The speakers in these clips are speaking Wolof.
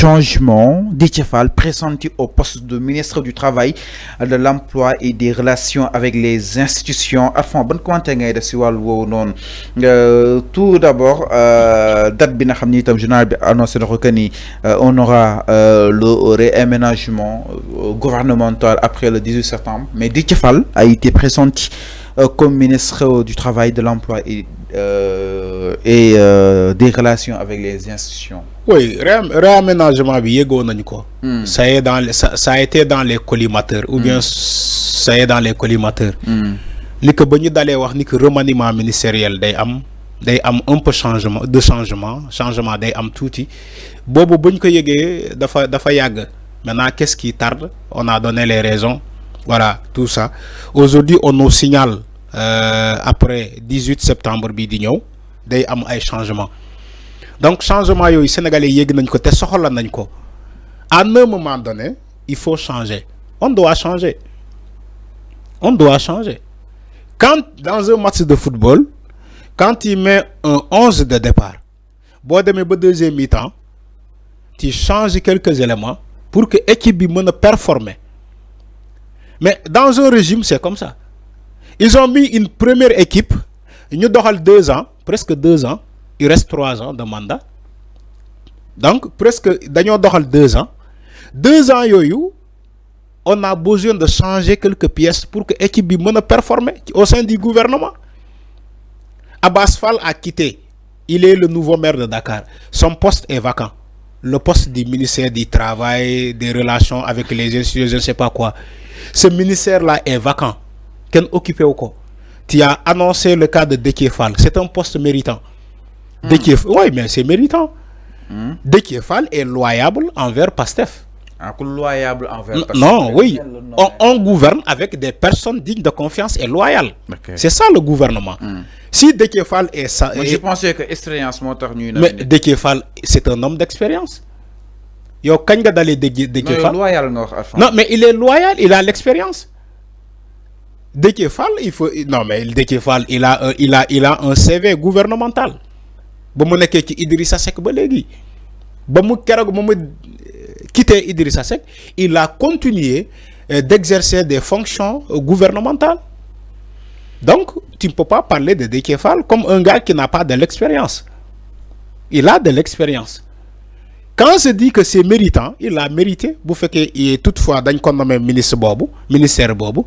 Changement, Déthié Fall pressenti au poste de ministre du Travail, de l'Emploi et des Relations avec les institutions. Enfin, bonne commentaire ngay def ci wàllu woowu noonu tout d'abord date bi nga xam ni itam journal bi annoncé na ko que ni on aura le réaménagement gouvernemental après le 18 septembre, mais Déthié Fall a été pressenti comme ministre du Travail, de l'Emploi et des Relations avec les institutions. Oui, réaménagement bi yégoon nañu ko. Ça est ça a été dans les collimateurs ou bien ça est dans les collimateurs. Ni que ba ñu dalee wax ni que remaniement ministériel day am un peu changement day am tuuti boobu buñ ko yëgee dafa yàgg. Maintenant qu'est-ce qui tarde? On a donné les raisons, voilà tout ça. Aujourd'hui on nous signale après 18 septembre bi di ñëw day am ay changements. Donc changement yoy sénégalais yegg nañ ko té soxla nañ ko. À un moment donné, il faut changer. On doit changer. Quand dans un match de football, quand il met un 11 de départ, bo démé ba deuxième mi-temps, tu changes quelques éléments pour que l'équipe bi mëna performer. Mais dans un régime, c'est comme ça. Ils ont mis une première équipe, ñu doxal 2 ans, presque 2 ans. Il reste 3 ans de mandat. Donc, presque, d'ailleurs, 2 ans. 2 ans, on a besoin de changer quelques pièces pour que l'équipe puisse performer au sein du gouvernement. Abass Fall a quitté. Il est le nouveau maire de Dakar. Son poste est vacant. Le poste du ministère du Travail, des relations avec les institutions, je ne sais pas quoi. Ce ministère-là est vacant. Qu'est-ce occupé ou quoi? Tu as annoncé le cas de Déthié Fall. C'est un poste méritant. Oui, mais c'est méritant. Déthié Fall est loyable envers Pastef. Loyable envers Pastef. Non, oui. On gouverne avec des personnes dignes de confiance et loyales. Okay. C'est ça le gouvernement. Si Déthié Fall est ça. Moi, je pensais que expérience mais Déthié Fall, c'est un homme d'expérience. Yo, quand il d'aller Déthié Fall. Loyal, non, mais il est loyal, il a l'expérience. Déthié Fall, il faut. Non, mais Déthié Fall, il a un CV gouvernemental. Ba mu nekkee ci Idrissa Seck ba léegi ba mu keroog ba mu quitté Idrissa Seck, il a continué d'exercer des fonctions gouvernementales. Donc tu ne peux pas parler de Déthié Fall comme un gars qui n'a pas de l'expérience. Il a de l'expérience. Quand se dit que c'est méritant, il a mérité. Bu fekkee toutefois dañ ko nommé ministère bobu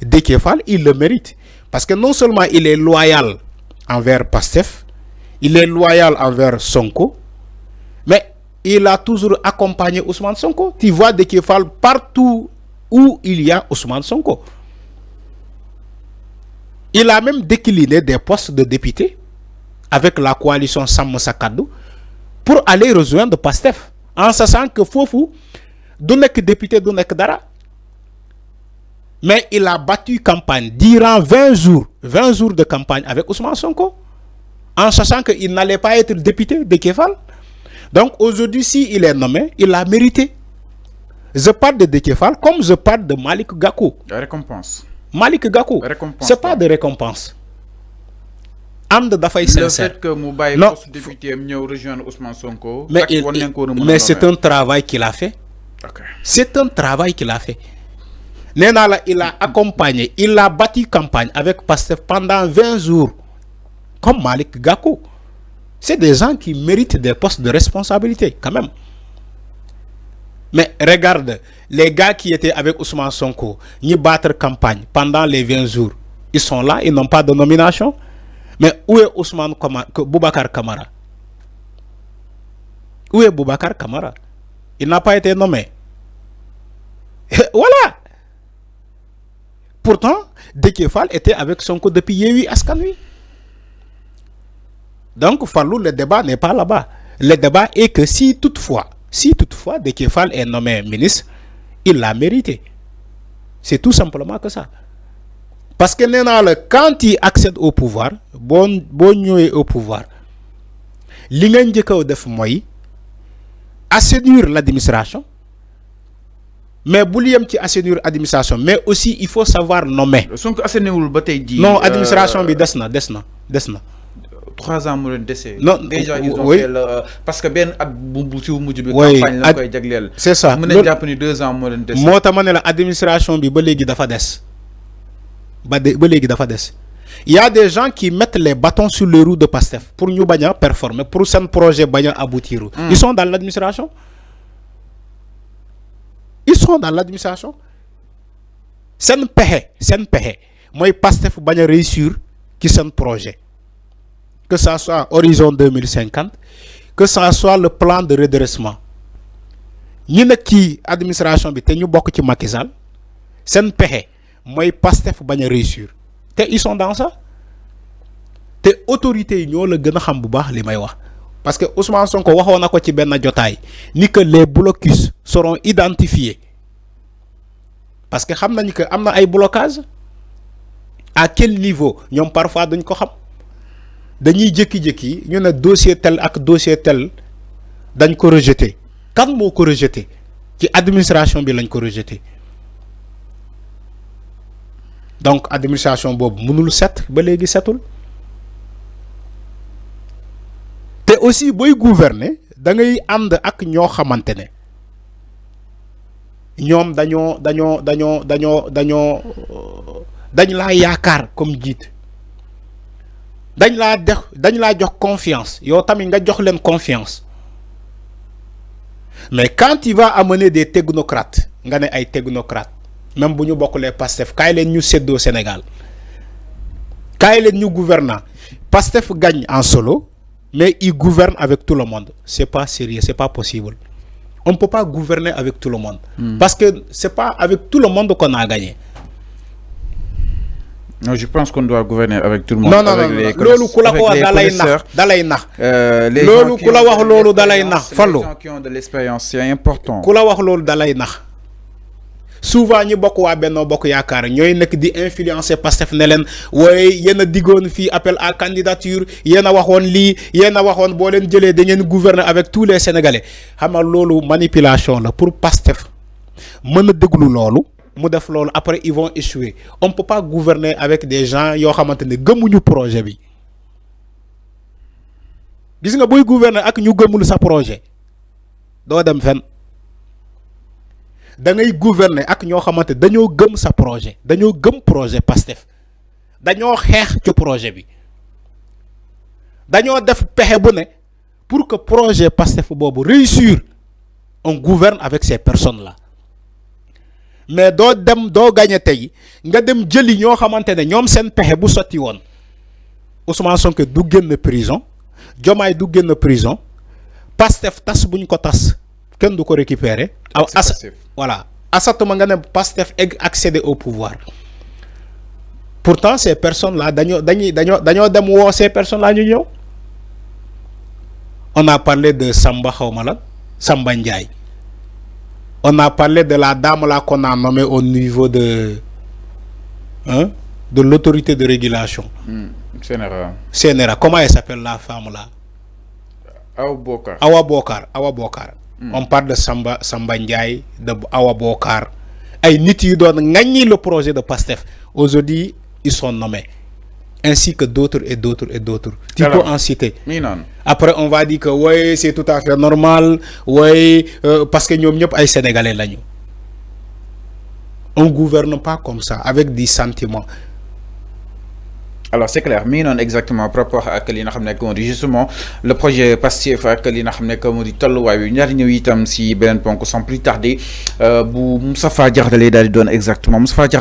Déthié Fall, il le mérite parce que non seulement il est loyal envers Pastef, il est loyal envers Sonko, mais il a toujours accompagné Ousmane Sonko. Tu vois Déthié Fall partout où il y a Ousmane Sonko. Il a même décliné des postes de député avec la coalition Sàmm Sa Kàddu pour aller rejoindre Pastef, en sachant que foofu du nekk député du nekk dara. Mais il a battu campagne durant 20 jours de campagne avec Ousmane Sonko, en sachant qu'il n'allait pas être député de Déthié Fall. Donc aujourd'hui, s'il est nommé, il a mérité. Je parle de Déthié Fall comme je parle de Malick Gakou. La récompense. Malick Gakou, c'est pas de récompense. Le fait que Moubaye poste député ñeu rejoindre Ousmane Sonko, mais c'est un travail qu'il a fait. Okay. C'est un travail qu'il a fait. Néna, il a accompagné, il a battu campagne avec Pastef pendant 20 jours. Comme Malick Gakou. C'est des gens qui méritent des postes de responsabilité, quand même. Mais regarde, les gars qui étaient avec Ousmane Sonko, ils battent campagne pendant les 20 jours. Ils sont là, ils n'ont pas de nomination. Mais où est Boubacar Camara? Où est Boubacar Camara? Il n'a pas été nommé. Voilà. Pourtant, Déthié Fall était avec Sonko depuis Yewwi Askan Wi. Donc, Fallou, le débat n'est pas là-bas. Le débat est que si toutefois Déthié Fall est nommé ministre, il l'a mérité. C'est tout simplement que ça. Parce que quand il accède au pouvoir, bon au pouvoir, li nga njëkk def moy assainir l'administration. Mais bu li yem ci assainir l'administration, mais aussi il faut savoir nommer. Sonko assainirul ba tay di. Non, administration bi des na. 3 ans moo leen dese. non déjà ils ont oui. fait parce que benn at bu si mujj bi. oui campagne la koy jagleel. c'est ça mën nañ jàpp ni 2 ans moo leen dese. moo tax ma ne la administration bi ba léegi dafa des ba léegi dafa des. Il y a des gens qui mettent les bâtons sur les roues de Pastef pour ñu bañ a performer pour seen projet bañ a aboutir. Ils sont dans l'administration. Ils sont dans l'administration. Seen pexe mooy Pastef bañ a réussir ci seen projet. Que ça soit Horizon 2050, que ça soit le plan de redressement. ñi nekk ci administration bi te ñu bokk ci Macky Sall seen pexe mooy Pastef bañ a réussir. te ils sont dans ça te autorités yi ñoo la gën a xam bu baax li may wax parce que Ousmane Sonko waxoon na ko ci benn jotaay ni que les blocus seront identifiés parce que xam nañu que am na ay blocage à quel niveau ñoom parfois duñ ko xam dañuy jékki-jékki ñu ne dossier tel ak dossier tel dañ ko rejeté kan moo ko rejeté ci administration bi lañ ko rejeté. Donc administration boobu mënul set ba léegi setul te aussi booy gouverner da ngay ànd ak ñoo xamante ne ñoom dañ laa yaakaar comme jiit dañ laa jox confiance yow tamit nga jox leen confiance mais quand il va amener des technocrates nga ne ay technocrates. Même si nous avons les Pastef, quand ils nous cèdent au Sénégal, quand ils nous gouvernent, Pastef gagne en solo, mais il gouverne avec tout le monde. Ce n'est pas sérieux, ce n'est pas possible. On ne peut pas gouverner avec tout le monde. Parce que ce n'est pas avec tout le monde qu'on a gagné. Non, je pense qu'on doit gouverner avec tout le monde. Non, non, non. Les gens qui ont de l'expérience, c'est important. Souvent ñi bokk waa Benno Bokk Yaakaar ñooy nekk di influencer Pastef ne leen waaye yéen a diggoon fii appel à candidature yéen a waxoon lii yéen a waxoon boo leen jëlee da ngeen gouverner avec tous les Sénégalais xam nga loolu manipulation la pour Pastef mën a déglu loolu mu def loolu après ils vont échouer. On ne peut pas gouverner avec des gens yoo xamante ne gëmuñu projet bi gis nga booy gouverner ak ñu gëmul sa projet doo dem fenn. da ngay gouverner ak ñoo xamante dañoo gëm sa projet dañoo gëm projet Pastef dañoo xeex ci projet bi dañoo def pexe bu ne pour que projet Pastef boobu réussir on gouverne avec ces personnes là mais doo gagné tey nga dem jëli ñoo xamante ne ñoom seen pexe bu sotti woon Ousmane Sonko du génn prison Diomaye du génn prison Pastef tas buñ ko tas kenn du ko récupérer. Voilà. Asatuma nga ne Pastef accéder au pouvoir. Pourtant ces personnes là dañoo dem woo ces personnes là ñu ñëw. On a parlé de Samba xawma Samba Ndiaye. On a parlé de la dame là qu'on a nommée au niveau de l'autorité de régulation. CNRA. Comment elle s'appelle la femme là? Awa Bokar. On parle de Samba Ndiaye, de Awa Bokar. Ay nit yu doon ngagner le projet de Pastef. Aujourd'hui, ils sont nommés. Ainsi que d'autres et d'autres et d'autres. Tu peux en citer. Après, on va dire que ouais, c'est tout à fait normal. Ouais, parce que nous sommes Sénégalais. On ne gouverne pas comme ça, avec des sentiments. Alors c'est clair mais non exactement par rapport ak li nga xam ne moo di justement le projet Pastef ak li nga xam ne moo di tolluwaay bi ñaari ñëw itam si beneen ponk sans plus tarder bu Moustapha Diakhaté daal di doon exactement Moustapha Diakhaté